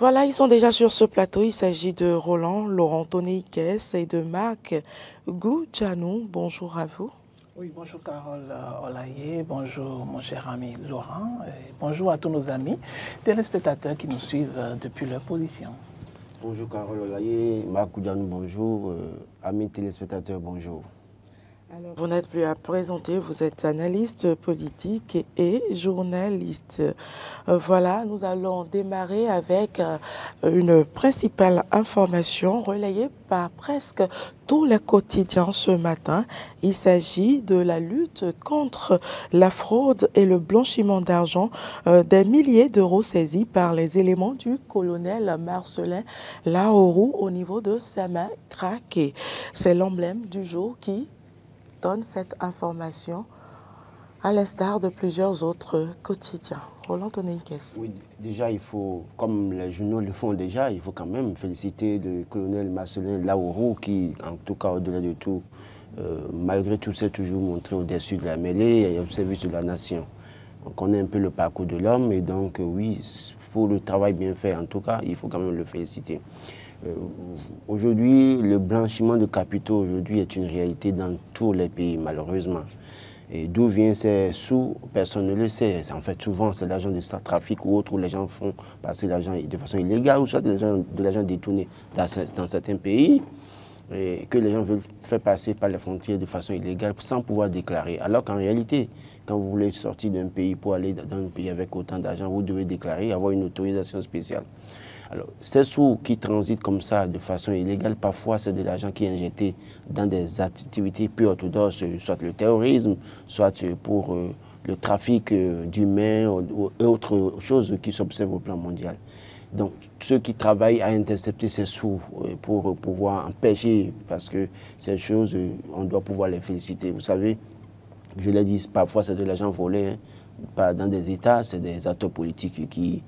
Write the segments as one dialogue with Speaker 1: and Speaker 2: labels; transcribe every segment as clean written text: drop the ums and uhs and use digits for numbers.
Speaker 1: Voilà, ils sont déjà sur ce plateau. Il s'agit de Roland, Laurent Toneiques et de Marc Goudjanou. Bonjour à vous.
Speaker 2: Oui, bonjour Carole Olaye, bonjour mon cher ami Laurent, et bonjour à tous nos amis téléspectateurs qui nous suivent depuis leur position.
Speaker 3: Bonjour Carole Olaye, Marc Goudjanou, bonjour, amis téléspectateurs, bonjour.
Speaker 1: Alors, vous n'êtes plus à présenter, vous êtes analyste politique et journaliste. Voilà, nous allons démarrer avec une principale information relayée par presque tous les quotidiens ce matin. Il s'agit de la lutte contre la fraude et le blanchiment d'argent des milliers d'euros saisis par les éléments du colonel Marcelin Laourou au niveau de sa main craquée. C'est l'emblème du jour qui donne cette information à l'instar de plusieurs autres quotidiens. Roland Toneiques.
Speaker 3: Oui, déjà, il faut, comme les journaux le font déjà, il faut quand même féliciter le colonel Marcelin Laourou qui, en tout cas, au-delà de tout, malgré tout, s'est toujours montré au-dessus de la mêlée et au service de la nation. On connaît un peu le parcours de l'homme et donc, oui, pour le travail bien fait, en tout cas, il faut quand même le féliciter. Aujourd'hui, le blanchiment de capitaux aujourd'hui est une réalité dans tous les pays, malheureusement. Et d'où vient ces sous, personne ne le sait. En fait, souvent, c'est l'argent de trafic ou autre où les gens font passer l'argent de façon illégale ou soit de l'argent détourné dans certains pays et que les gens veulent faire passer par les frontières de façon illégale sans pouvoir déclarer. Alors qu'en réalité, quand vous voulez sortir d'un pays pour aller dans un pays avec autant d'argent, vous devez déclarer, avoir une autorisation spéciale. Alors, ces sous qui transitent comme ça de façon illégale, parfois c'est de l'argent qui est injecté dans des activités peu orthodoxes, soit le terrorisme, soit pour le trafic d'humains ou autres choses qui s'observent au plan mondial. Donc, ceux qui travaillent à intercepter ces sous pour pouvoir empêcher, parce que ces choses, on doit pouvoir les féliciter. Vous savez, je l'ai dit, parfois c'est de l'argent volé, hein, pas dans des États, c'est des acteurs politiques qui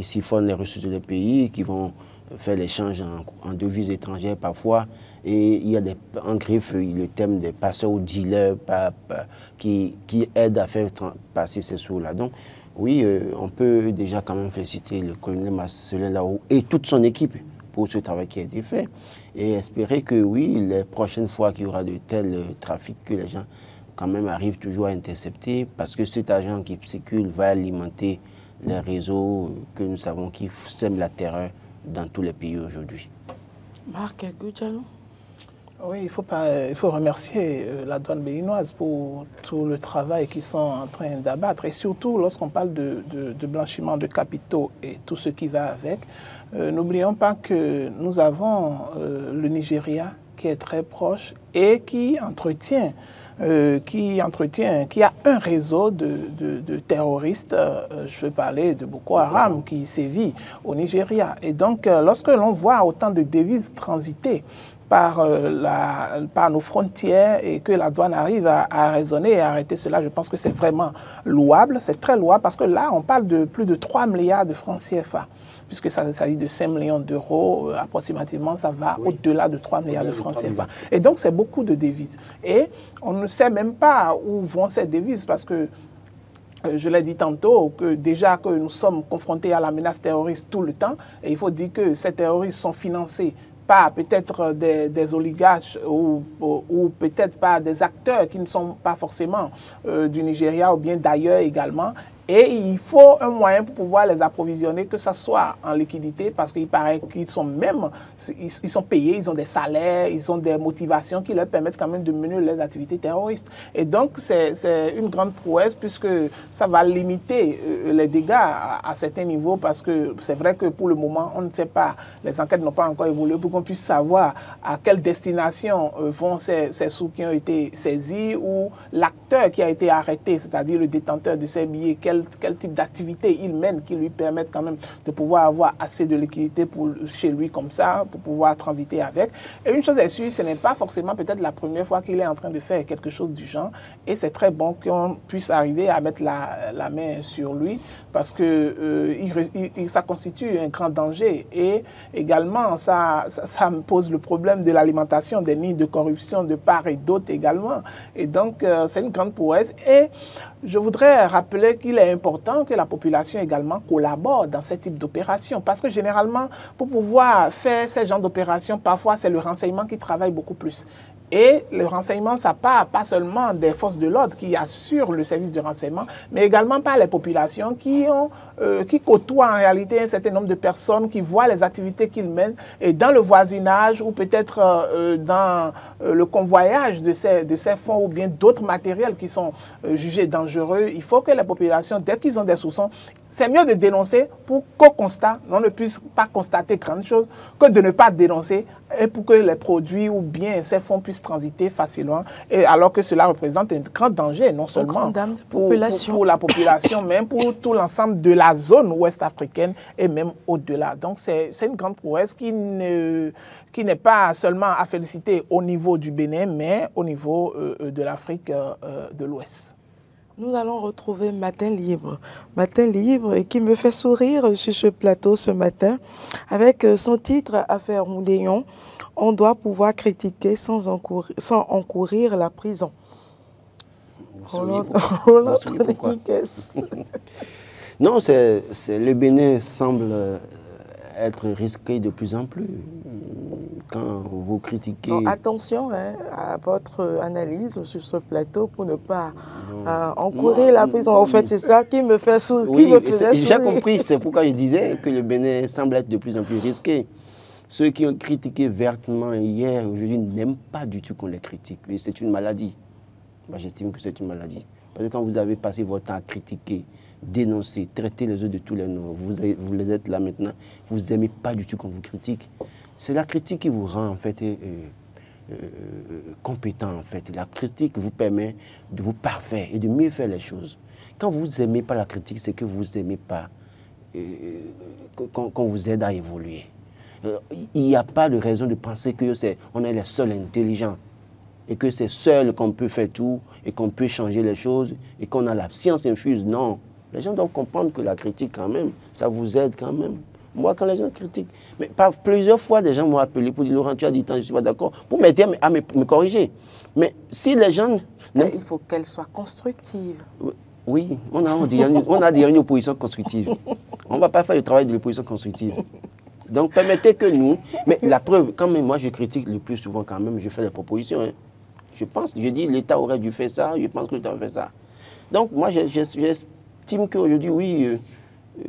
Speaker 3: siphonnent les ressources des pays, qui vont faire l'échange en devises étrangères parfois. Et il y a en griffe le thème des passeurs ou dealers qui aident à faire passer ces sous-là. Donc, oui, on peut déjà quand même féliciter le colonel Marcelin Laourou et toute son équipe pour ce travail qui a été fait. Et espérer que, oui, les prochaines fois qu'il y aura de tels trafics, que les gens quand même arrivent toujours à intercepter, parce que cet argent qui circule va alimenter les réseaux que nous savons qui sèment la terreur dans tous les pays aujourd'hui.
Speaker 1: Marc Goudjanou.
Speaker 2: Oui, il faut remercier la douane béninoise pour tout le travail qu'ils sont en train d'abattre. Et surtout, lorsqu'on parle de blanchiment de capitaux et tout ce qui va avec, n'oublions pas que nous avons le Nigeria qui est très proche et qui a un réseau de terroristes, je veux parler de Boko Haram, qui sévit au Nigeria. Et donc, lorsque l'on voit autant de devises transiter par nos frontières et que la douane arrive à raisonner et à arrêter cela, je pense que c'est vraiment louable, c'est très louable parce que là, on parle de plus de 3 milliards de francs CFA. Puisque ça s'agit de 5 millions d'euros, approximativement, ça va au-delà de 3 milliards de francs CFA. Et donc, c'est beaucoup de devises. Et on ne sait même pas où vont ces devises, parce que, je l'ai dit tantôt, que déjà que nous sommes confrontés à la menace terroriste tout le temps, et il faut dire que ces terroristes sont financés par peut-être des oligarches ou peut-être par des acteurs qui ne sont pas forcément du Nigeria ou bien d'ailleurs également. Et il faut un moyen pour pouvoir les approvisionner, que ce soit en liquidité, parce qu'il paraît qu'ils sont ils sont payés, ils ont des salaires, ils ont des motivations qui leur permettent quand même de mener leurs activités terroristes. Et donc, c'est une grande prouesse, puisque ça va limiter les dégâts à certains niveaux, parce que c'est vrai que pour le moment, on ne sait pas, les enquêtes n'ont pas encore évolué pour qu'on puisse savoir à quelle destination vont ces sous qui ont été saisis, ou l'acteur qui a été arrêté, c'est-à-dire le détenteur de ces billets, quel type d'activité il mène qui lui permettent quand même de pouvoir avoir assez de liquidité chez lui comme ça, pour pouvoir transiter avec. Et une chose est sûre, ce n'est pas forcément peut-être la première fois qu'il est en train de faire quelque chose du genre. Et c'est très bon qu'on puisse arriver à mettre la main sur lui, parce que ça constitue un grand danger. Et également, ça me pose le problème de l'alimentation, des nids de corruption de part et d'autre également. Et donc, c'est une grande prouesse. Et je voudrais rappeler qu'il est est important que la population également collabore dans ce type d'opération. Parce que généralement, pour pouvoir faire ce genre d'opération, parfois c'est le renseignement qui travaille beaucoup plus. Et le renseignement, ça part pas seulement des forces de l'ordre qui assurent le service de renseignement, mais également par les populations qui côtoient en réalité un certain nombre de personnes, qui voient les activités qu'ils mènent et dans le voisinage ou peut-être dans le convoyage de ces fonds ou bien d'autres matériels qui sont jugés dangereux. Il faut que les populations, dès qu'ils ont des soupçons, c'est mieux de dénoncer pour qu'au constat, on ne puisse pas constater grande chose que de ne pas dénoncer et pour que les produits ou bien ces fonds puissent transiter facilement, et alors que cela représente un grand danger, non seulement pour la population, mais pour tout l'ensemble de la zone ouest africaine et même au-delà. Donc c'est une grande prouesse qui n'est pas seulement à féliciter au niveau du Bénin, mais au niveau de l'Afrique de l'Ouest.
Speaker 1: Nous allons retrouver Matin Libre. Matin Libre qui me fait sourire sur ce plateau ce matin avec son titre « Affaire Houndéon ». On doit pouvoir critiquer sans encourir la prison.
Speaker 3: Non, le Bénin semble être risqué de plus en plus. Quand vous critiquez...
Speaker 1: Donc, attention à votre analyse sur ce plateau pour ne pas encourir la prison. En fait, c'est ça qui me fait sourire.
Speaker 3: Oui, j'ai compris, c'est pourquoi je disais que le Bénin semble être de plus en plus risqué. Ceux qui ont critiqué vertement hier, aujourd'hui, n'aiment pas du tout qu'on les critique. C'est une maladie. Moi, j'estime que c'est une maladie. Parce que quand vous avez passé votre temps à critiquer, dénoncer, traiter les autres de tous les noms, vous les êtes là maintenant, vous n'aimez pas du tout qu'on vous critique. C'est la critique qui vous rend en fait compétent en fait. La critique vous permet de vous parfaire et de mieux faire les choses. Quand vous n'aimez pas la critique, c'est que vous n'aimez pas qu'on vous aide à évoluer. Il n'y a pas de raison de penser qu'on est les seuls intelligents et que c'est seul qu'on peut faire tout et qu'on peut changer les choses et qu'on a la science infuse. Non. Les gens doivent comprendre que la critique, quand même, ça vous aide quand même. Moi, quand les gens critiquent, mais par plusieurs fois, des gens m'ont appelé pour dire, Laurent, tu as dit tant, je ne suis pas d'accord, pour m'aider à me corriger. Mais si les gens...
Speaker 1: Il faut qu'elle soit constructive.
Speaker 3: Oui, on a dit une opposition constructive. On ne va pas faire le travail de l'opposition constructive. Donc, permettez que nous... Mais la preuve, quand même, moi, je critique le plus souvent quand même, je fais des propositions. Hein. Je dis, l'État aurait dû faire ça, je pense que l'État aurait fait ça. Donc, moi, j'estime qu'aujourd'hui, oui,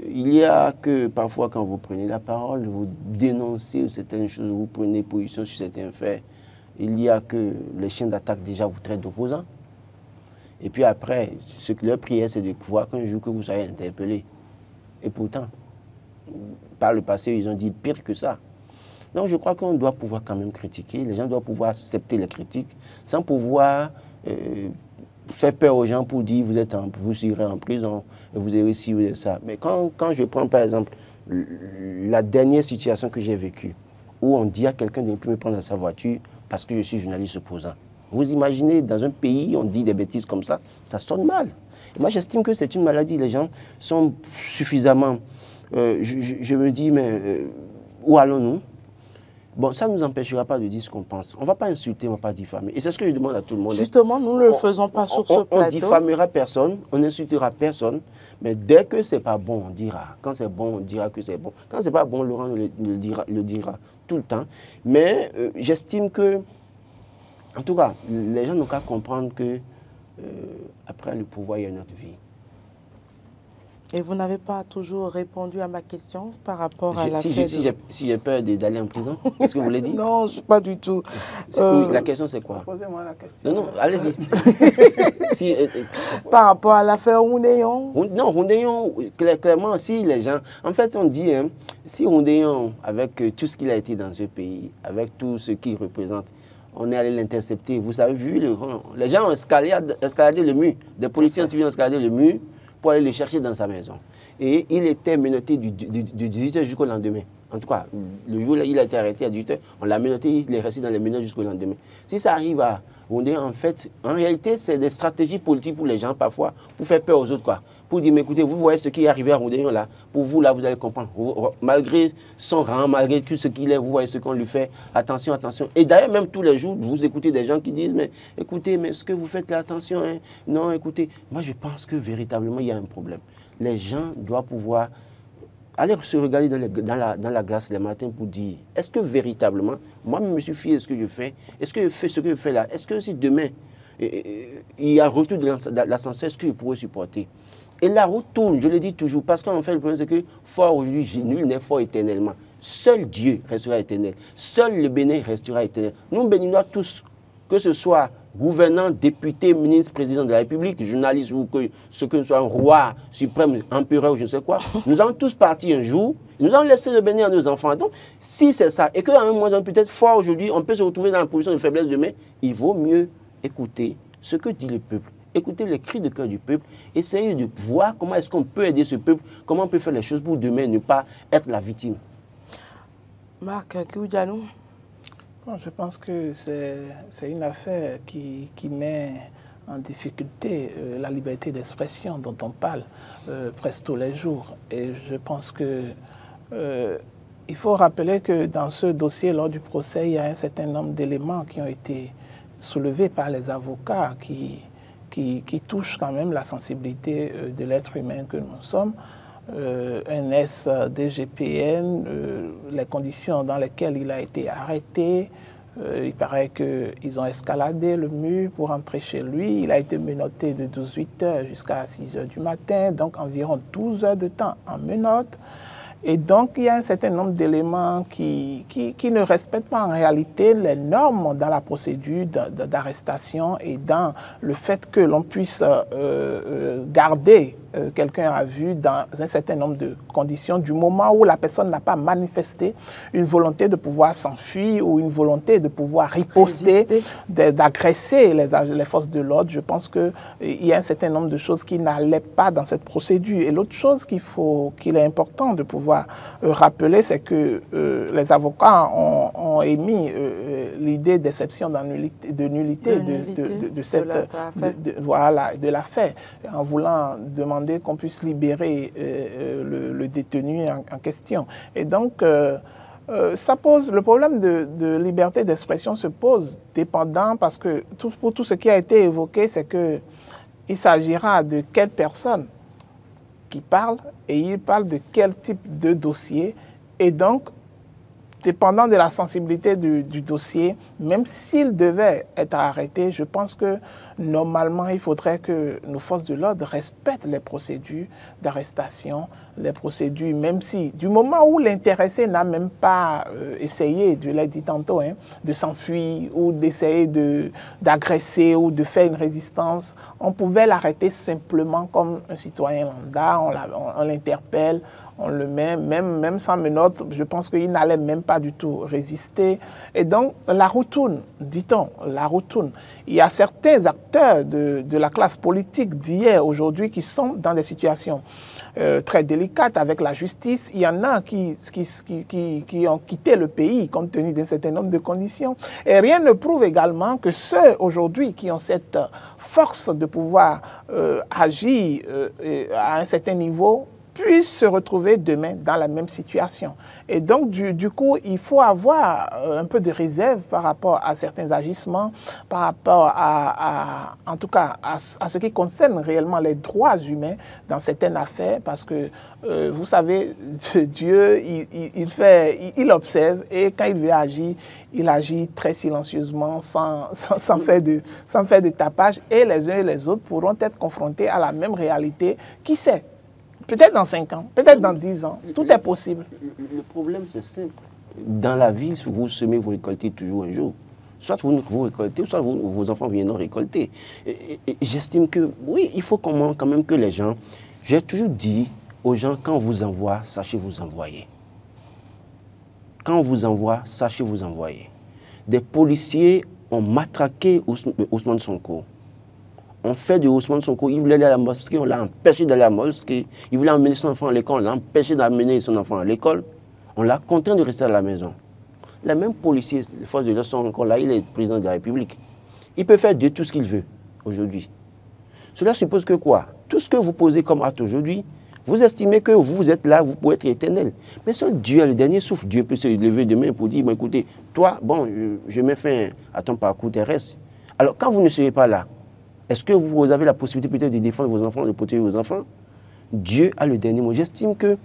Speaker 3: il y a que parfois, quand vous prenez la parole, vous dénoncez certaines choses, vous prenez position sur certains faits, il y a que les chiens d'attaque déjà vous traitent d'opposants. Et puis après, ce que leur prière, c'est de pouvoir qu'un jour que vous soyez interpellé. Et pourtant, par le passé, ils ont dit pire que ça. Donc je crois qu'on doit pouvoir quand même critiquer, les gens doivent pouvoir accepter les critiques, sans pouvoir faire peur aux gens pour dire vous irez en prison, vous irez ci, vous irez ça. Mais quand je prends par exemple la dernière situation que j'ai vécue, où on dit à quelqu'un de ne plus me prendre dans sa voiture parce que je suis journaliste opposant. Vous imaginez, dans un pays, on dit des bêtises comme ça sonne mal. Et moi j'estime que c'est une maladie, les gens sont suffisamment... je me dis, mais où allons-nous? Bon, ça ne nous empêchera pas de dire ce qu'on pense. On ne va pas insulter, on ne va pas diffamer. Et c'est ce que je demande à tout le monde.
Speaker 1: Justement, nous ne le faisons pas sur ce plateau.
Speaker 3: On ne diffamera personne, on n'insultera personne. Mais dès que ce n'est pas bon, on dira. Quand c'est bon, on dira que c'est bon. Quand ce n'est pas bon, Laurent le dira tout le temps. Mais j'estime que, en tout cas, les gens n'ont qu'à comprendre que après le pouvoir, il y a notre vie.
Speaker 1: Et vous n'avez pas toujours répondu à ma question par rapport à l'affaire
Speaker 3: Si j'ai peur d'aller en prison, est-ce que vous voulez dire?
Speaker 1: Non, pas du tout.
Speaker 3: Oui, la question, c'est quoi?
Speaker 2: Posez-moi la question.
Speaker 3: Non, allez-y.
Speaker 1: Par rapport à l'affaire Houndéon?
Speaker 3: Non, Houndéon, clairement, si les gens... En fait, on dit, hein, si Houndéon, avec tout ce qu'il a été dans ce pays, avec tout ce qu'il représente, on est allé l'intercepter. Vous avez vu, les gens ont escaladé le mur. Des policiers civils ont escaladé le mur pour aller le chercher dans sa maison. Et il était menotté du 18h jusqu'au lendemain. En tout cas, le jour où il a été arrêté à 18h, on l'a menotté, il est resté dans les menottes jusqu'au lendemain. Si ça arrive à Rondé, en fait, en réalité, c'est des stratégies politiques pour les gens, parfois, pour faire peur aux autres, quoi. Pour dire, mais écoutez, vous voyez ce qui est arrivé à Rondé, là, pour vous, là, vous allez comprendre. Malgré son rang, malgré tout ce qu'il est, vous voyez ce qu'on lui fait, attention, attention. Et d'ailleurs, même tous les jours, vous écoutez des gens qui disent, mais écoutez, mais ce que vous faites là, attention, hein. Non, écoutez, moi, je pense que véritablement, il y a un problème. Les gens doivent pouvoir aller se regarder dans la glace le matin pour dire, est-ce que véritablement, moi, je me suis fié de ce que je fais, est-ce que je fais ce que je fais là, est-ce que si demain, il y a retour de l'ascenseur, est-ce que je pourrais supporter? Et la route tourne, je le dis toujours, parce qu'en fait, le problème, c'est que fort aujourd'hui, nul n'est fort éternellement. Seul Dieu restera éternel. Seul le Bénin restera éternel. Nous, Béninois, tous, que ce soit gouvernant, député, ministre, président de la République, journaliste ou que ce que soit un roi, suprême, empereur ou je ne sais quoi, nous allons tous partir un jour, nous allons laisser le Bénin à nos enfants. Donc, si c'est ça, et qu'à un moment donné, peut-être fort aujourd'hui, on peut se retrouver dans la position de faiblesse demain, il vaut mieux écouter ce que dit le peuple, écouter les cris de cœur du peuple, essayer de voir comment est-ce qu'on peut aider ce peuple, comment on peut faire les choses pour demain ne pas être la victime.
Speaker 1: Marc Kioudianou.
Speaker 2: Bon, je pense que c'est une affaire qui met en difficulté la liberté d'expression dont on parle presque tous les jours. Et je pense que il faut rappeler que dans ce dossier, lors du procès, il y a un certain nombre d'éléments qui ont été soulevés par les avocats qui touchent quand même la sensibilité de l'être humain que nous sommes. Un SDGPN, les conditions dans lesquelles il a été arrêté. Il paraît qu'ils ont escaladé le mur pour rentrer chez lui. Il a été menotté de 18h jusqu'à 6h du matin, donc environ 12 heures de temps en menottes. Et donc, il y a un certain nombre d'éléments qui ne respectent pas en réalité les normes dans la procédure d'arrestation et dans le fait que l'on puisse garder quelqu'un à vue dans un certain nombre de conditions du moment où la personne n'a pas manifesté une volonté de pouvoir s'enfuir ou une volonté de pouvoir riposter, d'agresser les forces de l'ordre. Je pense qu'il y a un certain nombre de choses qui n'allaient pas dans cette procédure. Et l'autre chose qu'il est important de pouvoir rappeler, c'est que les avocats ont émis l'idée d'exception de nullité de l'affaire, en voulant demander qu'on puisse libérer le détenu en question. Et donc, le problème de liberté d'expression se pose dépendant, parce que pour tout ce qui a été évoqué, c'est qu'il s'agira de quelle personne qui parle et il parle de quel type de dossier. Et donc, dépendant de la sensibilité du dossier, même s'il devait être arrêté, je pense que normalement, il faudrait que nos forces de l'ordre respectent les procédures d'arrestation, les procédures, même si, du moment où l'intéressé n'a même pas essayé, je l'ai dit tantôt, de s'enfuir ou d'essayer d'agresser ou de faire une résistance, on pouvait l'arrêter simplement comme un citoyen lambda, on l'interpelle, on le met, même sans menottes, je pense qu'il n'allait même pas du tout résister. Et donc, la roue tourne, dit-on, la roue tourne. Il y a certains acteurs de la classe politique d'hier, aujourd'hui, qui sont dans des situations très délicates avec la justice. Il y en a qui ont quitté le pays compte tenu d'un certain nombre de conditions. Et rien ne prouve également que ceux aujourd'hui qui ont cette force de pouvoir agir à un certain niveau puissent se retrouver demain dans la même situation. Et donc, du coup, il faut avoir un peu de réserve par rapport à certains agissements, par rapport en tout cas, à ce qui concerne réellement les droits humains dans certaines affaires, parce que, vous savez, Dieu, il observe, et quand il veut agir, il agit très silencieusement, sans faire de tapage, et les uns et les autres pourront être confrontés à la même réalité. Qui sait? Peut-être dans 5 ans, peut-être dans 10 ans, tout est possible.
Speaker 3: Le problème, c'est simple. Dans la vie, vous semez, vous récoltez toujours un jour. Soit vous récoltez, soit vos enfants viendront récolter. Et j'estime que, oui, il faut quand même que les gens... J'ai toujours dit aux gens, quand on vous envoie, sachez vous envoyer. Quand on vous envoie, sachez vous envoyer. Des policiers ont matraqué Ousmane Sonko. On fait de Ousmane Sonko, il voulait aller à la mosquée, on l'a empêché d'aller à la mosquée. Il voulait emmener son enfant à l'école, on l'a empêché d'amener son enfant à l'école. On l'a contraint de rester à la maison. Les mêmes policiers, les forces de l'ordre sont encore là, il est président de la République. Il peut faire de tout ce qu'il veut aujourd'hui. Cela suppose que quoi? Tout ce que vous posez comme acte aujourd'hui, vous estimez que vous êtes là, vous pouvez être éternel. Mais seul Dieu a le dernier souffle. Dieu peut se lever demain pour dire, bon, écoutez, toi, bon, je mets fin à ton parcours terrestre. Alors, quand vous ne serez pas là, est-ce que vous avez la possibilité peut-être de défendre vos enfants, de protéger vos enfants? Dieu a le dernier mot. J'estime que,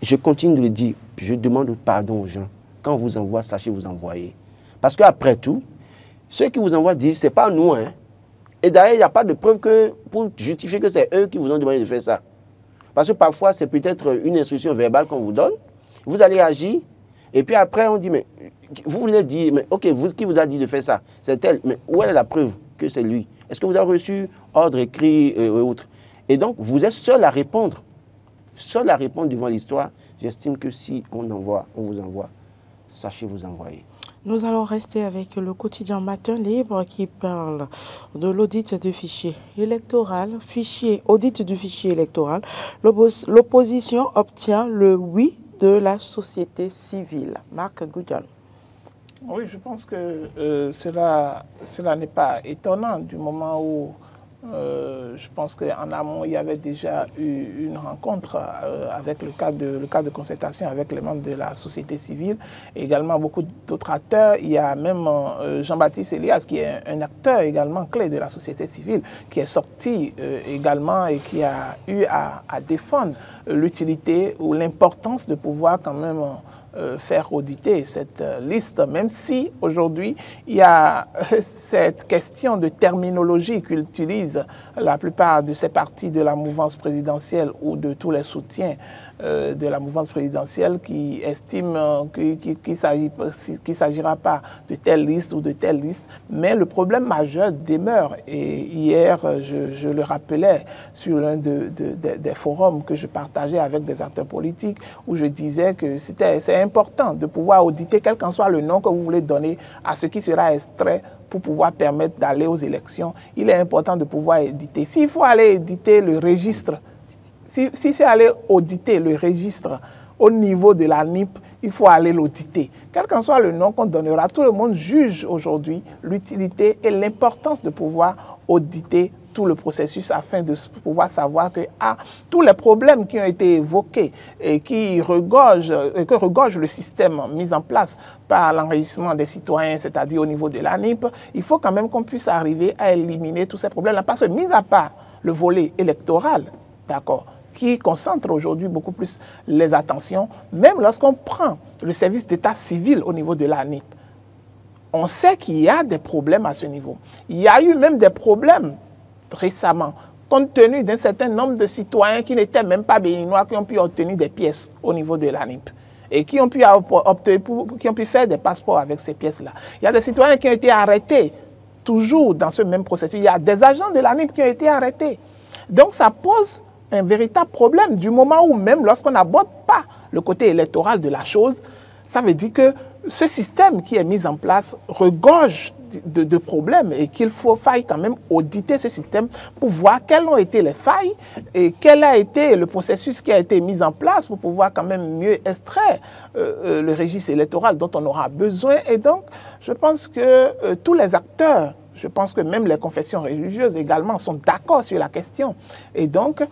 Speaker 3: je continue de le dire, je demande pardon aux gens. Quand on vous envoie, sachez vous envoyer. Parce qu'après tout, ceux qui vous envoient disent, ce n'est pas nous. Hein. Et d'ailleurs, il n'y a pas de preuve pour justifier que c'est eux qui vous ont demandé de faire ça. Parce que parfois, c'est peut-être une instruction verbale qu'on vous donne. Vous allez agir. Et puis après, on dit, mais vous voulez dire, mais ok, qui vous a dit de faire ça? C'est elle. Mais où est la preuve que c'est lui? Est-ce que vous avez reçu ordre écrit et autres? Et donc, vous êtes seul à répondre. Seul à répondre devant l'histoire. J'estime que si on vous envoie, sachez vous envoyer.
Speaker 1: Nous allons rester avec le quotidien Matin Libre qui parle de l'audit du fichier électoral. Audit du fichier électoral. L'opposition obtient le oui de la société civile. Marc Goudian.
Speaker 2: Oui, je pense que cela n'est pas étonnant du moment où je pense qu'en amont, il y avait déjà eu une rencontre avec le cadre de concertation avec les membres de la société civile, et également beaucoup d'autres acteurs. Il y a même Jean-Baptiste Elias, qui est un acteur également clé de la société civile, qui est sorti également et qui a eu à défendre l'utilité ou l'importance de pouvoir quand même faire auditer cette liste, même si aujourd'hui il y a cette question de terminologie qu'utilisent la plupart de ces partis de la mouvance présidentielle ou de tous les soutiens de la mouvance présidentielle qui estiment qu'il ne s'agira pas de telle liste ou de telle liste, mais le problème majeur demeure. Et hier, je le rappelais sur l'un des forums que je partageais avec des acteurs politiques, où je disais que c'est important de pouvoir auditer, quel qu'en soit le nom que vous voulez donner à ce qui sera extrait pour pouvoir permettre d'aller aux élections. Il est important de pouvoir éditer. S'il faut aller éditer le registre, si c'est aller auditer le registre au niveau de la NIP, il faut aller l'auditer. Quel qu'en soit le nom qu'on donnera, tout le monde juge aujourd'hui l'utilité et l'importance de pouvoir auditer tout le processus afin de pouvoir savoir que tous les problèmes qui ont été évoqués et que regorge le système mis en place par l'enregistrement des citoyens, c'est-à-dire au niveau de la NIP, il faut quand même qu'on puisse arriver à éliminer tous ces problèmes-là. Parce que, mis à part le volet électoral, d'accord, qui concentre aujourd'hui beaucoup plus les attentions, même lorsqu'on prend le service d'état civil au niveau de la NIP, on sait qu'il y a des problèmes à ce niveau. Il y a eu même des problèmes récemment, compte tenu d'un certain nombre de citoyens qui n'étaient même pas béninois, qui ont pu obtenir des pièces au niveau de la NIP et qui ont pu faire des passeports avec ces pièces-là. Il y a des citoyens qui ont été arrêtés, toujours dans ce même processus. Il y a des agents de la NIP qui ont été arrêtés. Donc ça pose un véritable problème du moment où même lorsqu'on n'aborde pas le côté électoral de la chose, ça veut dire que ce système qui est mis en place regorge de problèmes et qu'il faille quand même auditer ce système pour voir quelles ont été les failles et quel a été le processus qui a été mis en place pour pouvoir quand même mieux extraire le registre électoral dont on aura besoin. Et donc, je pense que tous les acteurs, je pense que même les confessions religieuses également sont d'accord sur la question. Et donc,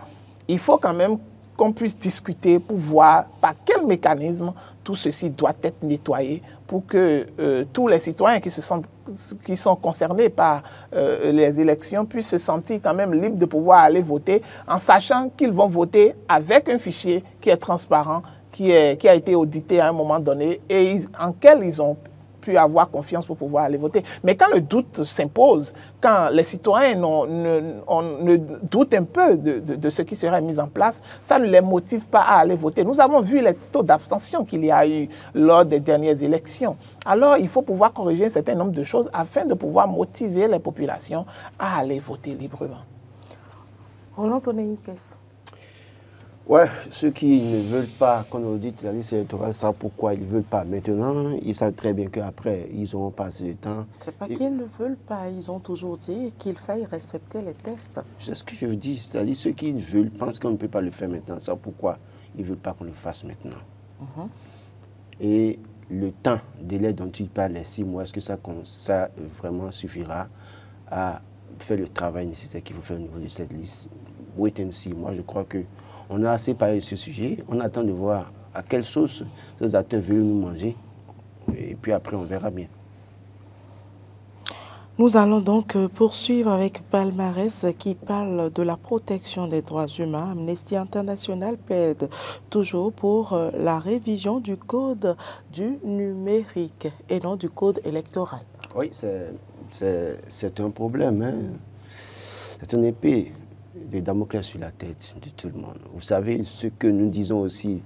Speaker 2: il faut quand même qu'on puisse discuter pour voir par quel mécanisme tout ceci doit être nettoyé pour que tous les citoyens qui sont concernés par les élections puissent se sentir quand même libres de pouvoir aller voter en sachant qu'ils vont voter avec un fichier qui est transparent, qui a été audité à un moment donné et en quel ils ont pu avoir confiance pour pouvoir aller voter. Mais quand le doute s'impose, quand les citoyens ne doutent un peu de ce qui sera mis en place, ça ne les motive pas à aller voter. Nous avons vu les taux d'abstention qu'il y a eu lors des dernières élections. Alors, il faut pouvoir corriger un certain nombre de choses afin de pouvoir motiver les populations à aller voter librement.
Speaker 1: Roland Tonei, qu'est-ce?
Speaker 3: Ouais, ceux qui ne veulent pas qu'on audite la liste électorale savent pourquoi ils ne veulent pas. Maintenant, ils savent très bien qu'après, ils n'auront pas assez de temps.
Speaker 1: C'est pas qu'ils ne veulent pas, ils ont toujours dit qu'il faille respecter les tests.
Speaker 3: C'est ce que je vous dis, c'est-à-dire ceux qui veulent pensent qu'on ne peut pas le faire maintenant. C'est pourquoi ils ne veulent pas qu'on le fasse maintenant. Et le temps, délai dont il parle, les 6 mois, est-ce que ça vraiment suffira à faire le travail nécessaire qu'il faut faire au niveau de cette liste? Wait and see. Moi, je crois qu'on a assez parlé de ce sujet. On attend de voir à quelle sauce ces acteurs veulent nous manger. Et puis après, on verra bien.
Speaker 1: Nous allons donc poursuivre avec Palmarès qui parle de la protection des droits humains. Amnesty International plaide toujours pour la révision du code du numérique et non du code électoral.
Speaker 3: Oui, c'est un problème. Hein. C'est une épée de Damoclès sur la tête de tout le monde. Vous savez, ce que nous disons aussi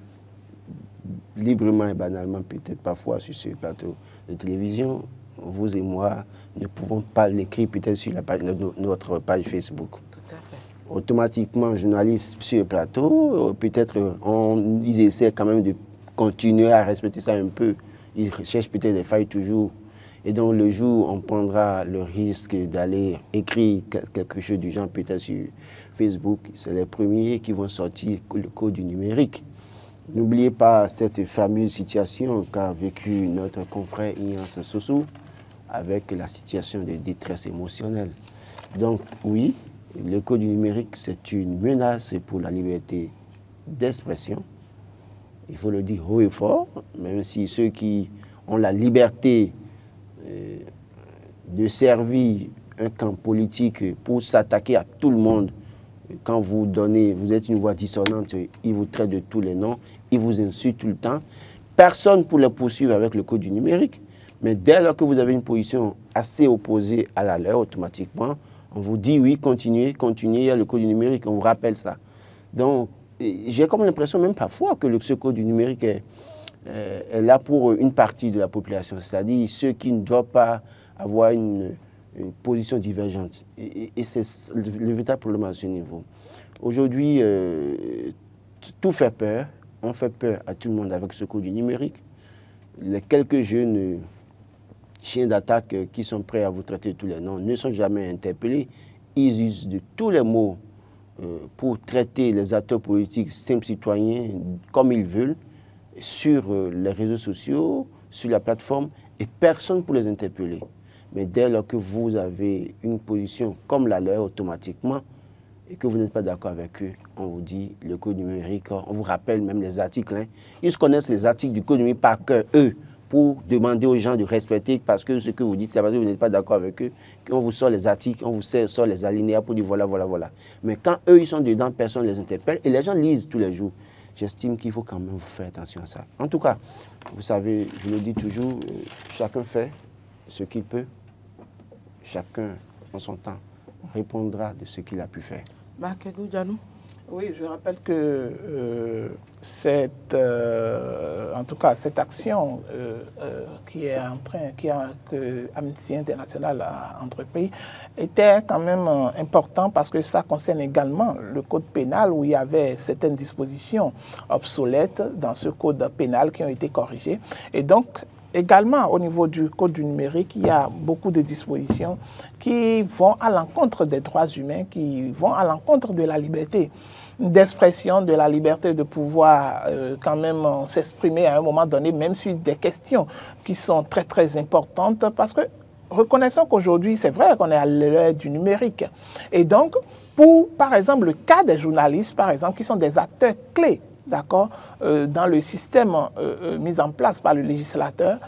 Speaker 3: librement et banalement, peut-être parfois sur ce plateau de télévision, vous et moi ne pouvons pas l'écrire peut-être sur notre page Facebook.
Speaker 1: Tout à fait.
Speaker 3: Automatiquement, journalistes sur le plateau, peut-être ils essaient quand même de continuer à respecter ça un peu. Ils cherchent peut-être des failles toujours. Et donc le jour où on prendra le risque d'aller écrire quelque chose du genre peut-être sur Facebook, c'est les premiers qui vont sortir le code du numérique. N'oubliez pas cette fameuse situation qu'a vécu notre confrère Ignace Sossou avec la situation de détresse émotionnelle. Donc oui, le code du numérique, c'est une menace pour la liberté d'expression. Il faut le dire haut et fort, même si ceux qui ont la liberté de servir un camp politique pour s'attaquer à tout le monde, quand vous êtes une voix dissonante, ils vous traitent de tous les noms, ils vous insultent tout le temps. Personne pour les poursuivre avec le code du numérique. Mais dès lors que vous avez une position assez opposée à la leur, automatiquement, on vous dit oui, continuez, il y a le code du numérique, on vous rappelle ça. Donc, j'ai comme l'impression même parfois que ce code du numérique est là pour une partie de la population, c'est-à-dire ceux qui ne doivent pas avoir une position divergente. Et c'est le véritable problème à ce niveau. Aujourd'hui, tout fait peur. On fait peur à tout le monde avec ce code du numérique. Les quelques jeunes chiens d'attaque qui sont prêts à vous traiter de tous les noms ne sont jamais interpellés. Ils usent de tous les mots pour traiter les acteurs politiques, simples citoyens, comme ils veulent, sur les réseaux sociaux, sur la plateforme, et personne pour les interpeller. Mais dès lors que vous avez une position comme la leur, automatiquement, et que vous n'êtes pas d'accord avec eux, on vous dit le code numérique, on vous rappelle même les articles. Hein. Ils connaissent les articles du code numérique par cœur, eux, pour demander aux gens de respecter, parce que ce que vous dites, parce que vous n'êtes pas d'accord avec eux, qu'on vous sort les articles, on vous sort les alinéas pour dire voilà, voilà, voilà. Mais quand eux, ils sont dedans, personne ne les interpelle, et les gens lisent tous les jours. J'estime qu'il faut quand même vous faire attention à ça. En tout cas, vous savez, je le dis toujours, chacun fait ce qu'il peut, chacun en son temps répondra de ce qu'il a pu faire.
Speaker 1: Makedou Dianou.
Speaker 2: Oui, je rappelle que en tout cas, cette action que Amnesty International a entrepris était quand même important parce que ça concerne également le code pénal où il y avait certaines dispositions obsolètes dans ce code pénal qui ont été corrigées. Et donc, également, au niveau du code du numérique, il y a beaucoup de dispositions qui vont à l'encontre des droits humains, qui vont à l'encontre de la liberté d'expression, de la liberté de pouvoir quand même s'exprimer à un moment donné, même sur des questions qui sont très, très importantes, parce que reconnaissons qu'aujourd'hui, c'est vrai qu'on est à l'ère du numérique. Et donc, pour, par exemple, le cas des journalistes, par exemple, qui sont des acteurs clés, d'accord, dans le système mis en place par le législateur,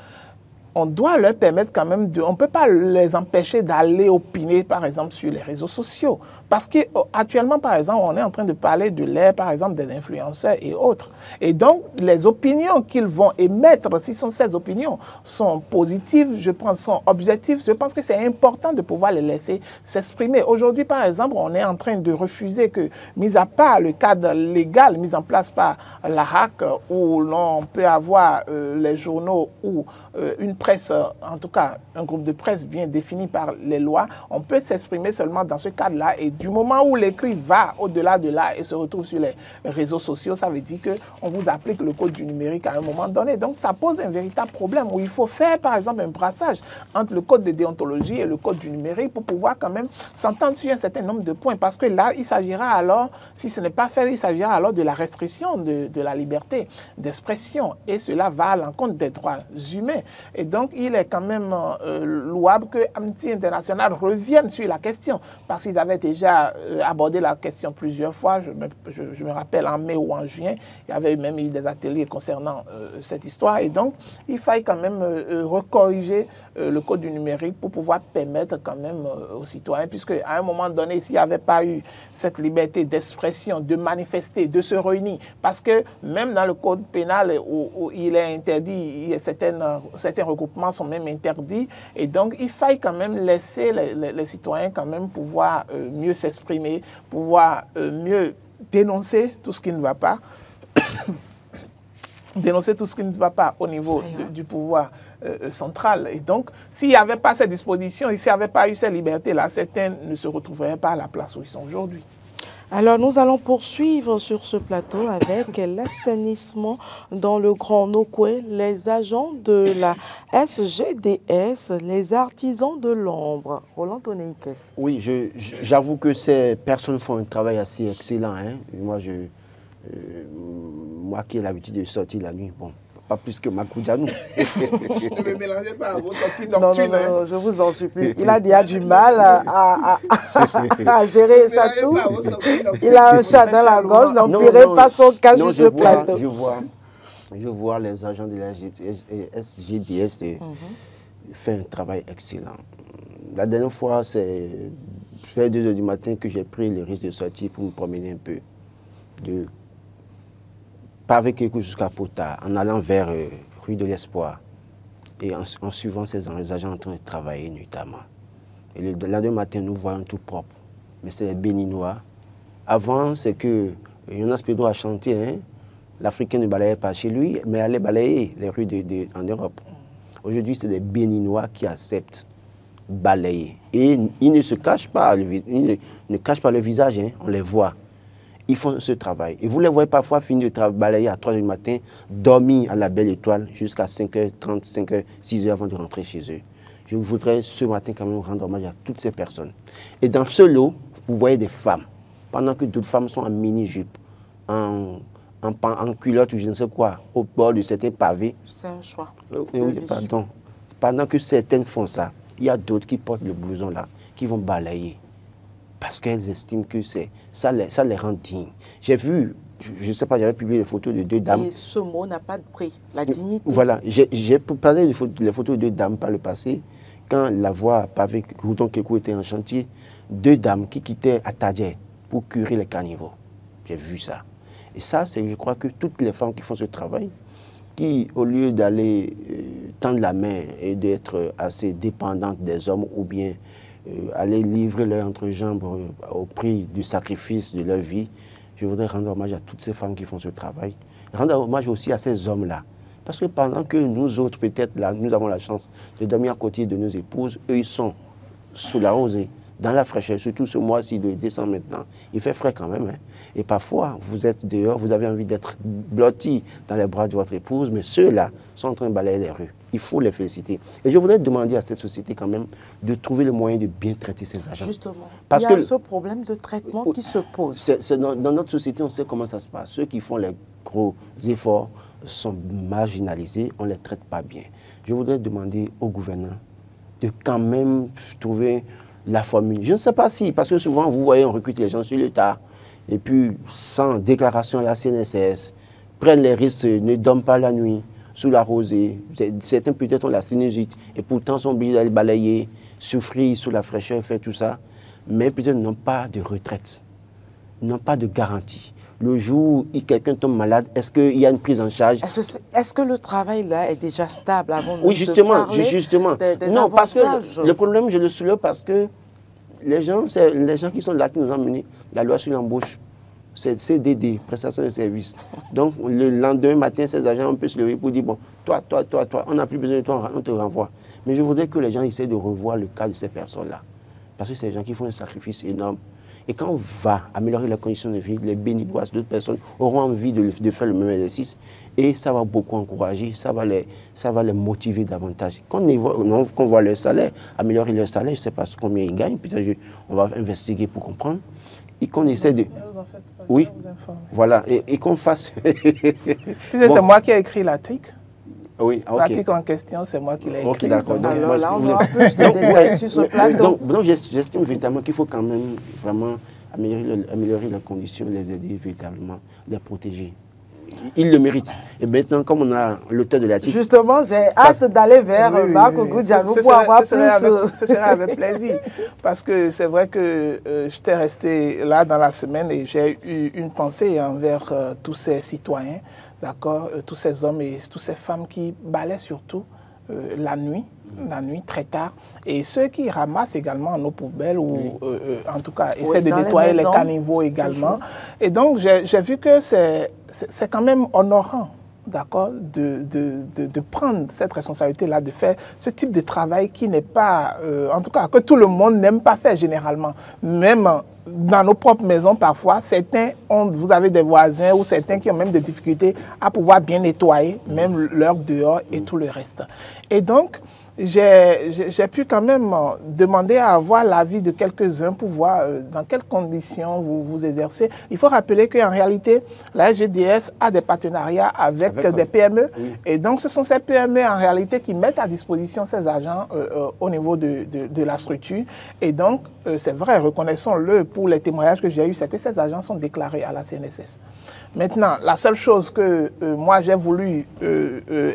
Speaker 2: on doit leur permettre quand même on ne peut pas les empêcher d'aller opiner, par exemple, sur les réseaux sociaux. Parce qu'actuellement, par exemple, on est en train de parler de l'ère, par exemple, des influenceurs et autres. Et donc, les opinions qu'ils vont émettre, si ces opinions sont positives, je pense, sont objectives, je pense que c'est important de pouvoir les laisser s'exprimer. Aujourd'hui, par exemple, on est en train de refuser que, mis à part le cadre légal mis en place par la HAC, où l'on peut avoir les journaux ou une presse, en tout cas un groupe de presse bien défini par les lois, on peut s'exprimer seulement dans ce cadre-là. Et du moment où l'écrit va au-delà de là et se retrouve sur les réseaux sociaux, ça veut dire qu'on vous applique le code du numérique à un moment donné. Donc ça pose un véritable problème où il faut faire par exemple un brassage entre le code de déontologie et le code du numérique pour pouvoir quand même s'entendre sur un certain nombre de points. Parce que là, il s'agira alors, si ce n'est pas fait, il s'agira alors de la restriction de la liberté d'expression. Et cela va à l'encontre des droits humains. Et donc, il est quand même louable que Amnesty International revienne sur la question. Parce qu'ils avaient déjà abordé la question plusieurs fois. Je me rappelle en mai ou en juin, il y avait même eu des ateliers concernant cette histoire. Et donc, il faille quand même recorriger le code du numérique pour pouvoir permettre quand même aux citoyens, puisque à un moment donné, s'il n'y avait pas eu cette liberté d'expression, de manifester, de se réunir, parce que même dans le code pénal où il est interdit, certains regroupements sont même interdits, et donc il faille quand même laisser les citoyens quand même pouvoir mieux s'exprimer, pouvoir mieux dénoncer tout ce qui ne va pas, dénoncer tout ce qui ne va pas au niveau du pouvoir central. Et donc, s'il n'y avait pas ces dispositions, s'il n'y avait pas eu ces libertés-là, certains ne se retrouveraient pas à la place où ils sont aujourd'hui.
Speaker 1: Alors, nous allons poursuivre sur ce plateau avec l'assainissement dans le Grand Nokoué, les agents de la SGDS, les artisans de l'ombre. Roland Toneikes.
Speaker 3: Oui, j'avoue que ces personnes font un travail assez excellent. Hein. Moi qui ai l'habitude de sortir la nuit, bon, pas plus que Makoudjanou.
Speaker 2: Ne me mélangez pas à vos sorties
Speaker 1: nocturnes. Non, je vous en supplie. Il a déjà du mal à gérer ça tout. Il a un chat dans la gorge, n'empirez pas son cas sur ce plateau.
Speaker 3: Je vois les agents de la SGDS faire un travail excellent. La dernière fois, c'est vers 2 h du matin que j'ai pris le risque de sortir pour me promener un peu. Pas avec quelque chose jusqu'à Pota, en allant vers rue de l'Espoir et en suivant ces agents en train de travailler notamment. Et le lendemain matin, nous voyons tout propre. Mais c'est les Béninois. Avant, c'est que Jonas Pedro a chanté, hein, l'Africain ne balayait pas chez lui, mais allait balayer les rues en Europe. Aujourd'hui, c'est les Béninois qui acceptent balayer. Et ils ne se cachent pas, ils ne cachent pas le visage, hein, on les voit. Ils font ce travail. Et vous les voyez parfois finir de balayer à 3 h du matin, dormir à la belle étoile jusqu'à 5 h 30, 5 h, 6 h avant de rentrer chez eux. Je voudrais ce matin quand même rendre hommage à toutes ces personnes. Et dans ce lot, vous voyez des femmes, pendant que d'autres femmes sont en mini-jupe, en culotte ou je ne sais quoi, au bord de certains pavés.
Speaker 1: C'est un choix.
Speaker 3: Oui, pardon. Pendant que certaines font ça, il y a d'autres qui portent le blouson là, qui vont balayer. Parce qu'elles estiment que ça les rend dignes. J'ai vu, je ne sais pas, j'avais publié des photos de 2 dames.
Speaker 1: Et ce mot n'a pas de prix, la dignité.
Speaker 3: Voilà, j'ai parlé des photos de 2 dames par le passé, quand la voie pavée Gouton Kekou était en chantier, 2 dames qui quittaient à Tadje pour curer les carnivores. J'ai vu ça. Et ça, c'est, je crois que toutes les femmes qui font ce travail, qui, au lieu d'aller tendre la main et d'être assez dépendantes des hommes ou bien aller livrer leur entrejambe au prix du sacrifice de leur vie, je voudrais rendre hommage à toutes ces femmes qui font ce travail. Rendre hommage aussi à ces hommes-là. Parce que pendant que nous autres, peut-être, là, nous avons la chance de dormir à côté de nos épouses, eux, ils sont sous la rosée, dans la fraîcheur, surtout ce mois-ci de décembre maintenant. Il fait frais quand même. Hein. Et parfois, vous êtes dehors, vous avez envie d'être blotti dans les bras de votre épouse, mais ceux-là sont en train de balayer les rues. Il faut les féliciter. Et je voudrais demander à cette société quand même de trouver le moyen de bien traiter ces agents.
Speaker 1: Justement,
Speaker 3: parce
Speaker 1: il y a ce problème de traitement qui se pose.
Speaker 3: Dans notre société, on sait comment ça se passe. Ceux qui font les gros efforts sont marginalisés, on ne les traite pas bien. Je voudrais demander au gouverneur de quand même trouver la formule. Je ne sais pas si, parce que souvent, vous voyez, on recrute les gens sur le tas, et puis sans déclaration à la CNSS, prennent les risques, ne dorment pas la nuit, sous la rosée. Certains peut-être ont la sinusite, et pourtant sont obligés d'aller balayer, souffrir sous la fraîcheur, faire tout ça, mais peut-être n'ont pas de retraite, n'ont pas de garantie. Le jour où quelqu'un tombe malade, est-ce qu'il y a une prise en charge?
Speaker 1: Est-ce que le travail là est déjà stable avant de
Speaker 3: Oui, justement.
Speaker 1: Non,
Speaker 3: parce que le problème, je le soulève parce que les gens qui sont là, qui nous ont mené la loi sur l'embauche, c'est CDD, prestation de service. Donc, le lendemain matin, ces agents, on peut se lever pour dire, bon, toi, on n'a plus besoin de toi, on te renvoie. Mais je voudrais que les gens essaient de revoir le cas de ces personnes-là. Parce que c'est des gens qui font un sacrifice énorme. Et quand on va améliorer les conditions de vie, les béninois, d'autres personnes auront envie de faire le même exercice. Et ça va beaucoup encourager, ça va les motiver davantage. Quand on voit leur salaire, améliorer leur salaire, je ne sais pas combien ils gagnent, peut-être on va investiguer pour comprendre. Et qu'on essaie de... Oui, voilà, et qu'on fasse...
Speaker 2: C'est moi qui ai écrit l'article.
Speaker 3: Oui, ok.
Speaker 2: L'article en question, c'est moi qui l'ai écrit.
Speaker 3: Ok, d'accord.
Speaker 1: Alors là, on aura plus de détails sur ce plateau.
Speaker 3: Donc j'estime véritablement qu'il faut quand même vraiment améliorer les conditions, les aider véritablement, les protéger. Ils le méritent. Et maintenant, comme on a l'auteur de l'article...
Speaker 1: Justement, j'ai hâte d'aller vers Marc Goudianou pour avoir plus...
Speaker 2: Ce serait avec plaisir. Parce que c'est vrai que j'étais resté là dans la semaine et j'ai eu une pensée envers tous ces citoyens, d'accord, tous ces hommes et toutes ces femmes qui balaient surtout la nuit très tard, et ceux qui ramassent également nos poubelles ou en tout cas essaient de nettoyer les caniveaux également. Et donc j'ai vu que c'est quand même honorant, d'accord, de prendre cette responsabilité-là, de faire ce type de travail qui n'est pas, en tout cas, que tout le monde n'aime pas faire généralement. Même dans nos propres maisons, parfois, vous avez des voisins ou certains qui ont même des difficultés à pouvoir bien nettoyer, même leur dehors et tout le reste. Et donc, j'ai pu quand même demander à avoir l'avis de quelques-uns pour voir dans quelles conditions vous exercez. Il faut rappeler qu'en réalité, la SGDS a des partenariats avec des PME. Oui. Et donc, ce sont ces PME en réalité qui mettent à disposition ces agents au niveau de la structure. Et donc, c'est vrai, reconnaissons-le, pour les témoignages que j'ai eus, c'est que ces agents sont déclarés à la CNSS. Maintenant, la seule chose que moi j'ai voulu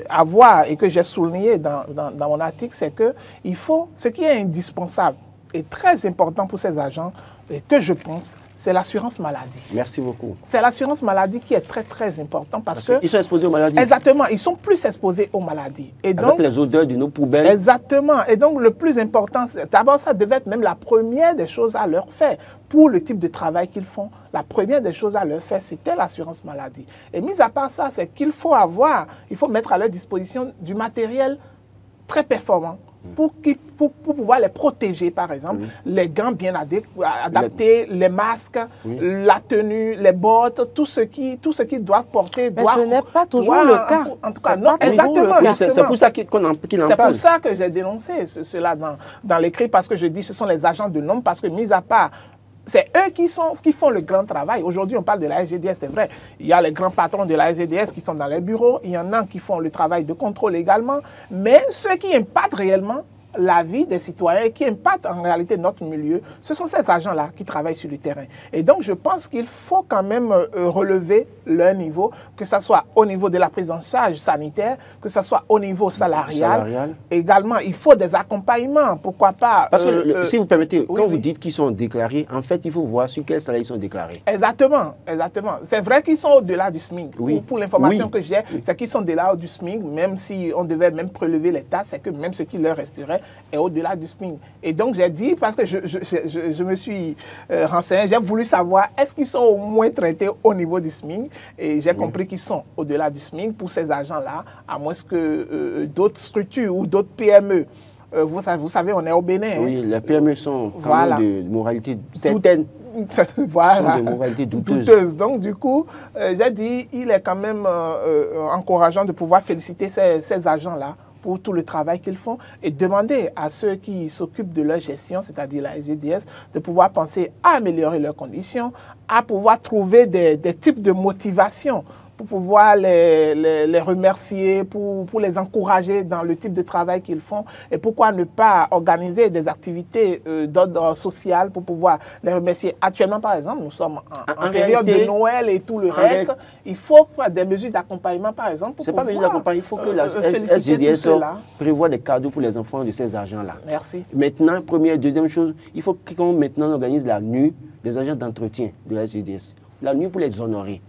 Speaker 2: avoir et que j'ai souligné dans mon article, c'est que il faut, ce qui est indispensable et très important pour ces agents, et que je pense, c'est l'assurance maladie.
Speaker 3: Merci beaucoup.
Speaker 2: C'est l'assurance maladie qui est très très important parce que...
Speaker 3: Ils sont exposés aux maladies.
Speaker 2: Exactement, ils sont plus exposés aux maladies. Et
Speaker 3: avec
Speaker 2: donc,
Speaker 3: les odeurs de nos poubelles.
Speaker 2: Exactement. Et donc le plus important, d'abord ça devait être même la première des choses à leur faire pour le type de travail qu'ils font. La première des choses à leur faire, c'était l'assurance maladie. Et mis à part ça, c'est qu'il faut mettre à leur disposition du matériel très performant pour pouvoir les protéger, par exemple, les gants bien adaptés, les masques, la tenue, les bottes, tout ce qu'ils doivent porter.
Speaker 1: Mais ce n'est pas toujours le cas.
Speaker 2: En tout cas, non, exactement.
Speaker 3: C'est pour ça qu'il en parle.
Speaker 2: C'est pour ça que j'ai dénoncé cela dans l'écrit, parce que je dis que ce sont les agents de l'homme, parce que mis à part... C'est eux qui font le grand travail. Aujourd'hui, on parle de la SGDS, c'est vrai. Il y a les grands patrons de la SGDS qui sont dans les bureaux. Il y en a qui font le travail de contrôle également. Mais ceux qui impactent réellement la vie des citoyens, qui impactent en réalité notre milieu, ce sont ces agents-là qui travaillent sur le terrain. Et donc, je pense qu'il faut quand même relever leur niveau, que ce soit au niveau de la prise en charge sanitaire, que ce soit au niveau salarial. Également, il faut des accompagnements, pourquoi pas...
Speaker 3: Parce que, si vous permettez, quand vous dites qu'ils sont déclarés, en fait, il faut voir sur quel salaire ils sont déclarés.
Speaker 2: Exactement, exactement. C'est vrai qu'ils sont au-delà du SMIC. Pour l'information que j'ai, c'est qu'ils sont au-delà du SMIC, même si on devait même prélever les taxes, c'est que même ce qui leur resterait est au-delà du SMIC. Et donc, j'ai dit, parce que je me suis renseigné, j'ai voulu savoir, est-ce qu'ils sont au moins traités au niveau du SMIC? Et j'ai compris qu'ils sont au-delà du SMIC pour ces agents-là, à moins que d'autres structures ou d'autres PME. Vous savez, on est au Bénin.
Speaker 3: Oui, les PME sont quand même de moralité certaine.
Speaker 2: Voilà,
Speaker 3: sont de moralité douteuse.
Speaker 2: Donc, du coup, j'ai dit, il est quand même encourageant de pouvoir féliciter ces agents-là pour tout le travail qu'ils font et demander à ceux qui s'occupent de leur gestion, c'est-à-dire la SGDS, de pouvoir penser à améliorer leurs conditions, à pouvoir trouver des types de motivation pour pouvoir les remercier, pour les encourager dans le type de travail qu'ils font. Et pourquoi ne pas organiser des activités d'ordre social pour pouvoir les remercier. Actuellement, par exemple, nous sommes en période de Noël et tout le reste. Il faut des mesures d'accompagnement, par exemple.
Speaker 3: Ce n'est pas mesures d'accompagnement, il faut que la SGDS prévoie des cadeaux pour les enfants de ces agents-là.
Speaker 2: Merci.
Speaker 3: Maintenant, première, deuxième chose, il faut qu'on maintenant organise la nuit des agents d'entretien de la SGDS. La nuit pour les honorer.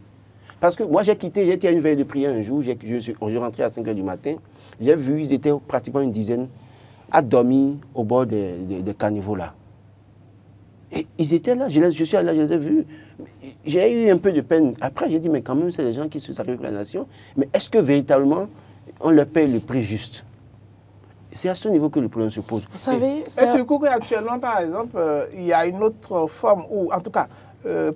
Speaker 3: Parce que moi, j'étais à une veille de prière un jour, je rentrais à 5 h du matin, j'ai vu, ils étaient pratiquement une dizaine à dormir au bord des caniveaux là. Et ils étaient là, je suis allé, je les ai vus. J'ai eu un peu de peine. Après, j'ai dit, mais quand même, c'est des gens qui se sacrifient pour la nation. Mais est-ce que véritablement, on leur paye le prix juste? C'est à ce niveau que le problème se pose.
Speaker 1: Vous savez,
Speaker 2: c'est surtout qu'actuellement, par exemple, il y a une autre forme où, en tout cas,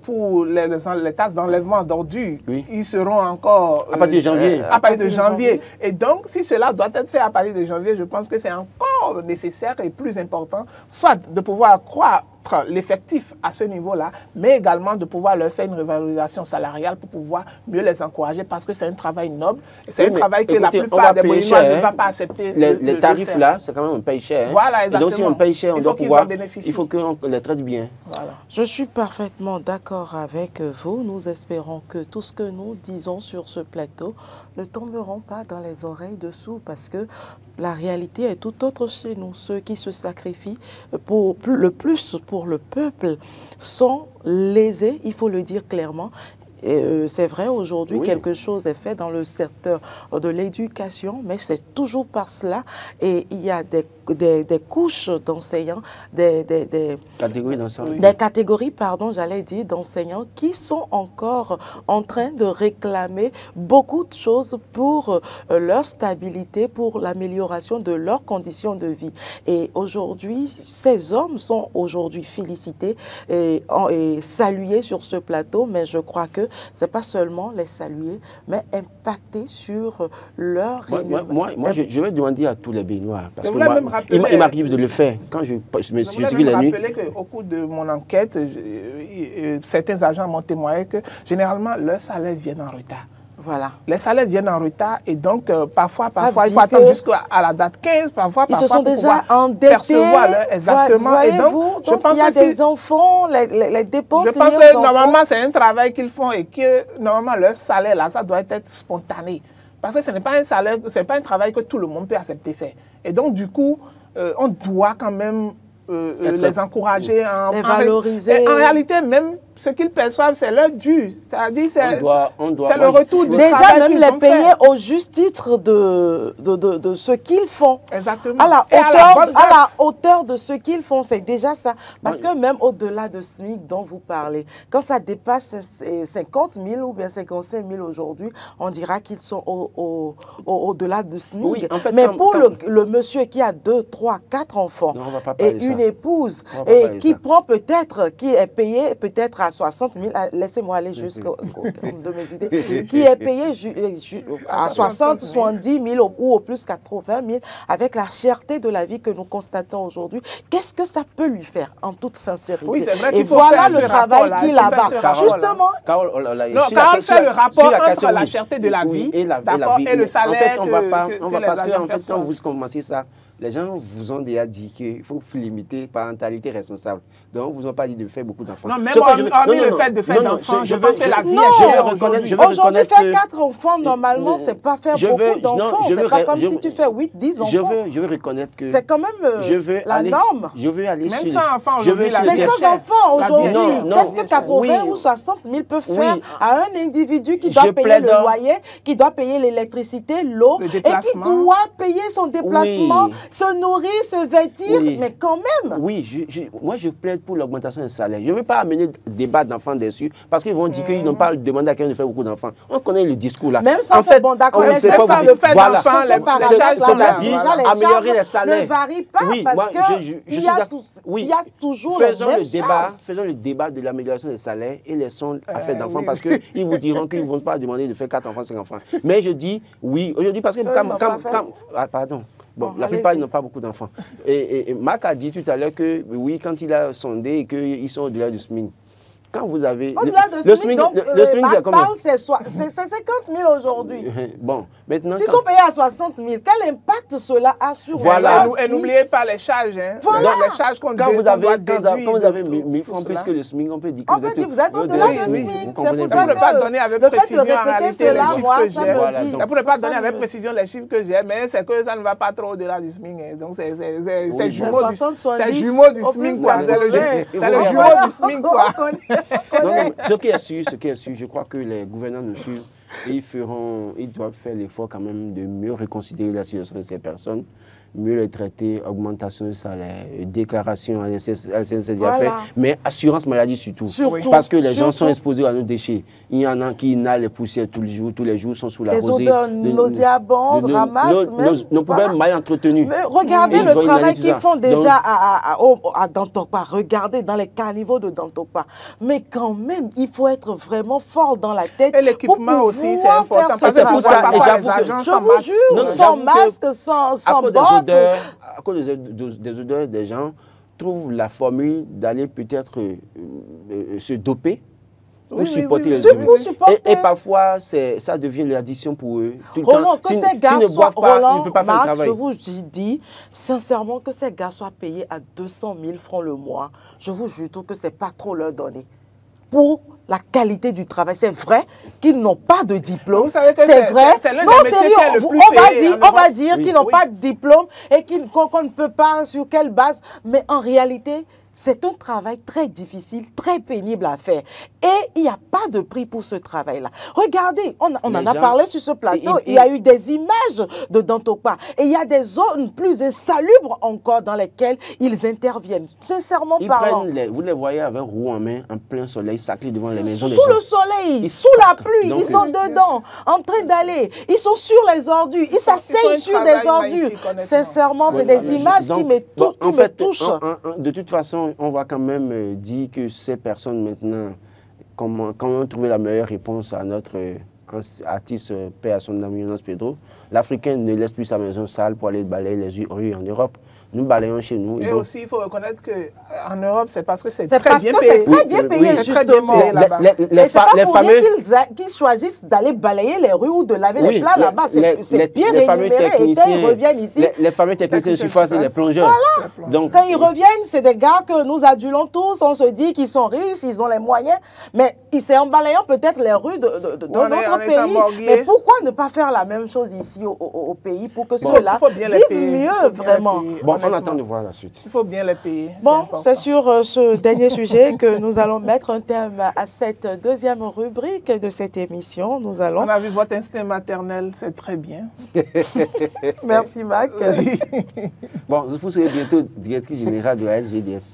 Speaker 2: pour les tasses d'enlèvement d'ordures,
Speaker 3: oui.
Speaker 2: ils seront encore...
Speaker 3: à partir de janvier.
Speaker 2: À partir de janvier. Et donc, si cela doit être fait à partir de janvier, je pense que c'est encore nécessaire et plus important, soit de pouvoir croire l'effectif à ce niveau-là, mais également de pouvoir leur faire une revalorisation salariale pour pouvoir mieux les encourager parce que c'est un travail noble, c'est un travail que
Speaker 3: écoutez,
Speaker 2: la plupart des Béninois ne vont pas accepter.
Speaker 3: Les tarifs là, c'est quand même on paye cher.
Speaker 2: Voilà, exactement.
Speaker 3: Et donc si on paye cher, on doit pouvoir, il faut qu'on les traite bien.
Speaker 2: Voilà.
Speaker 1: Je suis parfaitement d'accord avec vous. Nous espérons que tout ce que nous disons sur ce plateau ne tomberont pas dans les oreilles de sourds parce que la réalité est tout autre chez nous. Ceux qui se sacrifient le plus pour le peuple sont lésés, il faut le dire clairement. C'est vrai, aujourd'hui, oui. Quelque chose est fait dans le secteur de l'éducation, mais c'est toujours par cela. Et il y a des couches d'enseignants, des catégories, pardon, j'allais dire, d'enseignants qui sont encore en train de réclamer beaucoup de choses pour leur stabilité, pour l'amélioration de leurs conditions de vie. Et aujourd'hui, ces hommes sont aujourd'hui félicités et salués sur ce plateau, mais je crois que c'est pas seulement les saluer, mais impacter sur leur rémunération.
Speaker 3: Moi, je vais demander à tous les Béninois, parce que moi, il m'arrive de le faire. Quand je suis la nuit.
Speaker 2: Je voulais qu'au cours de mon enquête, certains agents m'ont témoigné que généralement, leurs salaires viennent en retard.
Speaker 1: Voilà.
Speaker 2: Les salaires viennent en retard et donc parfois il faut attendre jusqu'à la date 15, parfois
Speaker 1: ils se sont déjà endettés.
Speaker 2: Exactement.
Speaker 1: Et donc je pense il y a des enfants, les dépenses.
Speaker 2: Je pense que normalement c'est un travail qu'ils font et que normalement leur salaire là, ça doit être spontané. Parce que ce n'est pas un salaire, c'est pas un travail que tout le monde peut accepter faire. Et donc du coup, on doit quand même les encourager,
Speaker 1: les valoriser.
Speaker 2: En réalité, même ce qu'ils perçoivent, c'est leur dû. C'est-à-dire, c'est le retour du
Speaker 1: déjà
Speaker 2: travail
Speaker 1: même les payer au juste titre de ce qu'ils font.
Speaker 2: Exactement.
Speaker 1: À la hauteur de ce qu'ils font, c'est déjà ça. Parce que même au-delà de SMIC dont vous parlez, quand ça dépasse 50 000 ou bien 55 000 aujourd'hui, on dira qu'ils sont au-delà de SMIC.
Speaker 3: Oui, en fait,
Speaker 1: mais pour le monsieur qui a 2, 3, 4 enfants et une épouse et qui prend peut-être, qui est payé peut-être à 60 000, laissez-moi aller jusqu'au terme de mes idées, qui est payé à 60, 70 000 ou au plus 80 000, avec la cherté de la vie que nous constatons aujourd'hui, qu'est-ce que ça peut lui faire, en toute sincérité?
Speaker 2: Oui, c'est vrai
Speaker 1: et voilà le travail qu'il a. Justement.
Speaker 2: Carole fait le rapport entre la cherté de la vie et le salaire.
Speaker 3: En fait, on va pas, parce que en fait, quand vous commencez ça, les gens vous ont déjà dit qu'il faut limiter parentalité responsable. Donc, vous ont pas dit de faire beaucoup d'enfants.
Speaker 2: Non, même hormis le fait de faire d'enfants, je pense que la vie est...
Speaker 1: Aujourd'hui, faire 4 enfants, normalement, c'est pas faire beaucoup d'enfants. C'est pas comme si tu fais 8, 10 enfants.
Speaker 3: Je veux reconnaître que...
Speaker 1: C'est quand même la norme.
Speaker 3: Je veux aller
Speaker 2: même sans enfants,
Speaker 1: mais sans enfants, aujourd'hui, qu'est-ce que 80 ou 60 000 peuvent faire à un individu qui doit payer le loyer, qui doit payer l'électricité, l'eau, et qui doit payer son déplacement, se nourrir, se vêtir, mais quand même.
Speaker 3: Oui, moi je plaide pour l'augmentation des salaires. Je ne veux pas amener débat d'enfants dessus, parce qu'ils vont dire qu'ils n'ont pas demandé à quelqu'un de faire beaucoup d'enfants. On connaît le discours là.
Speaker 1: Même sans faire bon d'accord,
Speaker 2: mais même sans le fait d'enfants,
Speaker 3: c'est-à-dire améliorer les salaires.
Speaker 1: Ne varie pas parce qu'il y a toujours les mêmes charges.
Speaker 3: Faisons le débat de l'amélioration des salaires et laissons à faire d'enfants, parce qu'ils vous diront qu'ils ne vont pas demander de faire 4 enfants, 5 enfants. Mais je dis oui, aujourd'hui, parce que pardon. Bon, la plupart n'ont pas beaucoup d'enfants. Et Marc a dit tout à l'heure que oui, quand il a sondé et qu'ils sont au-delà du SMIC. Quand vous avez...
Speaker 1: Au-delà de
Speaker 3: le SMIC, c'est combien?
Speaker 1: C'est 50 000 aujourd'hui.
Speaker 3: Bon, maintenant...
Speaker 1: S'ils sont payés à 60 000, quel impact cela a sur...
Speaker 2: Voilà. Et n'oubliez pas les charges.
Speaker 1: Voilà.
Speaker 2: Les charges
Speaker 3: quand vous avez 1000 francs plus que le SMIC, on peut dire que
Speaker 1: vous êtes au-delà du SMIC.
Speaker 2: C'est pour ça que je ne peux pas donner avec précision en réalité les chiffres que j'ai. Je ne pourrais pas donner avec précision les chiffres que j'ai, mais c'est que ça ne va pas trop au-delà du SMIC. Donc c'est jumeau du SMIC, quoi. C'est le jumeau du SMIC, quoi.
Speaker 3: Ce qui est sûr, je crois que les gouvernants nous suivent. Et ils doivent faire l'effort quand même de mieux reconsidérer la situation de ces personnes, mieux les traiter, augmentation de salaire, déclaration à
Speaker 1: Voilà.
Speaker 3: mais assurance maladie surtout. Parce que les gens sont exposés à nos déchets. Il y en a qui inhalent les poussières tous les jours sont sous la rosée.
Speaker 1: Des odeurs nauséabondes, ramassent.
Speaker 3: Nos poubelles mal entretenues.
Speaker 1: Mais regardez le travail qu'ils font déjà à Dantokpa. Regardez dans les caniveaux de Dantokpa. Mais quand même, il faut être vraiment fort dans la tête.
Speaker 2: Et l'équipement aussi, c'est important.
Speaker 3: Parce que pour ça,
Speaker 1: je vous jure, sans masque, sans bottes.
Speaker 3: À cause des odeurs, des gens trouvent la formule d'aller peut-être se doper pour supporter les odeurs. Et parfois, ça devient l'addiction pour eux.
Speaker 1: Roland, que ces gars soient,
Speaker 3: Roland, ne peut pas faire le travail.
Speaker 1: Je vous dis sincèrement que ces gars soient payés à 200 000 francs le mois. Je vous jure que ce n'est pas trop leur donner. Pour la qualité du travail. C'est vrai qu'ils n'ont pas de diplôme. C'est vrai. Non, sérieux, on va dire qu'ils n'ont pas de diplôme et qu'on ne peut pas sur quelle base. Mais en réalité, c'est un travail très difficile, très pénible à faire. Et il n'y a pas de prix pour ce travail-là. Regardez, on en a parlé sur ce plateau. Il y a eu des images de Dantokpa. Et il y a des zones plus insalubres encore dans lesquelles ils interviennent. Sincèrement parlant.
Speaker 3: Vous les voyez avec roue en main, en plein soleil, saclés devant les maisons des gens.
Speaker 1: Sous le soleil, sous la pluie, ils sont dedans, en train d'aller. Ils sont sur les ordures. Ils s'asseyent sur des ordures. Sincèrement, c'est des images qui me touchent.
Speaker 3: De toute façon, on va quand même dire que ces personnes maintenant, comment trouver la meilleure réponse à notre artiste paix à son âme Yonas Pedro. L'Africain ne laisse plus sa maison sale pour aller balayer les rues en Europe. Nous balayons chez nous.
Speaker 2: Et aussi, il faut reconnaître qu'en Europe, c'est parce que c'est très bien payé.
Speaker 1: C'est très bien payé, justement.
Speaker 3: Les fameux
Speaker 1: qu'ils choisissent d'aller balayer les rues ou de laver les plats là-bas. C'est bien rémunéré. Et quand ils reviennent ici...
Speaker 3: Les fameux techniciens de surface et les plongeurs.
Speaker 1: Voilà. Donc, quand ils reviennent, c'est des gars que nous adulons tous. On se dit qu'ils sont riches, ils ont les moyens. Mais c'est en balayant peut-être les rues de notre pays. Mais pourquoi ne pas faire la même chose ici au pays pour que ceux-là vivent mieux, vraiment?
Speaker 3: On attend de voir la suite.
Speaker 2: Il faut bien les payer.
Speaker 1: Bon, c'est sur ce dernier sujet que nous allons mettre un terme à cette deuxième rubrique de cette émission. On
Speaker 2: a vu votre instinct maternel, c'est très bien.
Speaker 1: Merci, Mac.
Speaker 3: Bon, vous serez bientôt directrice générale de la SGDS.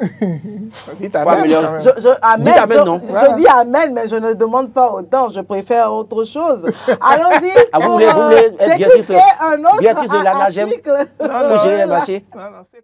Speaker 2: Dites amen.
Speaker 1: Je dis amen, mais je ne demande pas autant. Je préfère autre chose. Allons-y.
Speaker 3: Vous voulez être directrice
Speaker 1: un autre
Speaker 3: de l'ANAGEM pour gérer les marchés?
Speaker 2: Non, c'est